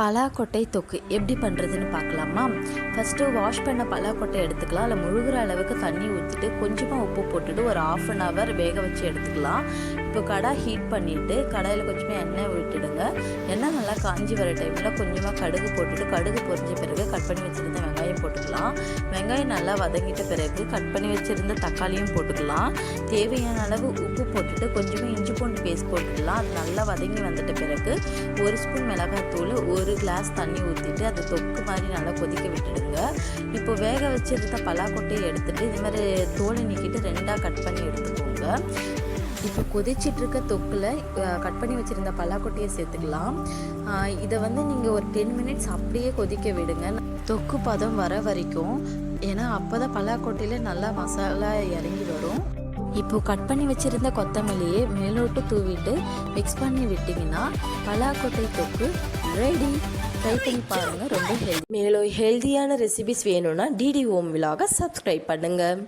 பலாக்கொட்டை தொக்கு எப்படி பண்ணுறதுன்னு பார்க்கலாமா? ஃபஸ்ட்டு வாஷ் பண்ண பலாக்கொட்டை எடுத்துக்கலாம். அதில் முழுகிற அளவுக்கு தண்ணி ஊற்றிட்டு கொஞ்சமாக உப்பு போட்டுட்டு ஒரு 1/2 அன் ஹவர் வேக வச்சு எடுத்துக்கலாம். இப்போ கடாய் ஹீட் பண்ணிவிட்டு கடாயில் கொஞ்சமாக எண்ணெய் விட்டுடுங்க. எண்ணெய் நல்லா காஞ்சி வர டைமில் கொஞ்சமாக கடுகு போட்டுட்டு கடுகு பொரிஞ்ச பிறகு கட் பண்ணி வச்சுருந்த வெங்காயம் போட்டுக்கலாம். வெங்காயம் நல்லா வதங்கிட்ட பிறகு கட் பண்ணி வச்சுருந்த தக்காளியும் போட்டுக்கலாம். தேவையான அளவு உப்பு போட்டுட்டு கொஞ்சமாக இஞ்சி பூண்டு பேஸ்ட் போட்டுக்கலாம். அது நல்லா வதங்கி வந்துட்ட பிறகு 1 ஸ்பூன் மிளகாத்தூள், 1 கிளாஸ் தண்ணி ஊற்றிட்டு அது தொக்கு மாதிரி நல்லா கொதிக்க விட்டுடுங்க. இப்போ வேக வச்சுருந்த பலாக்கொட்டையை எடுத்துகிட்டு இது மாதிரி தோலை நீக்கிட்டு 2ஆக கட் பண்ணி எடுத்துக்கோங்க. இப்போ கொதிச்சிட்ருக்க தொக்கில் கட் பண்ணி வச்சுருந்த பலாக்கொட்டையை சேர்த்துக்கலாம். இதை நீங்கள் ஒரு 10 மினிட்ஸ் அப்படியே கொதிக்க விடுங்க, தொக்கு பதம் வர வரைக்கும். ஏன்னா அப்போ தான் பலாக்கொட்டையில் நல்லா மசாலா இறங்கி வரும். இப்போ கட் பண்ணி வச்சுருந்த கொத்தமல்லியை மேலோட்டு தூவிட்டு மிக்ஸ் பண்ணி விட்டிங்கன்னா பலாக்கொட்டை தொக்கு ரெடி. ட்ரை பண்ணி பாருங்கள், ரொம்ப ஹெல்தி. மேலும் ஹெல்தியான ரெசிபிஸ் வேணும்னா டிடி ஹோம் விலாக சப்ஸ்கிரைப் பண்ணுங்கள்.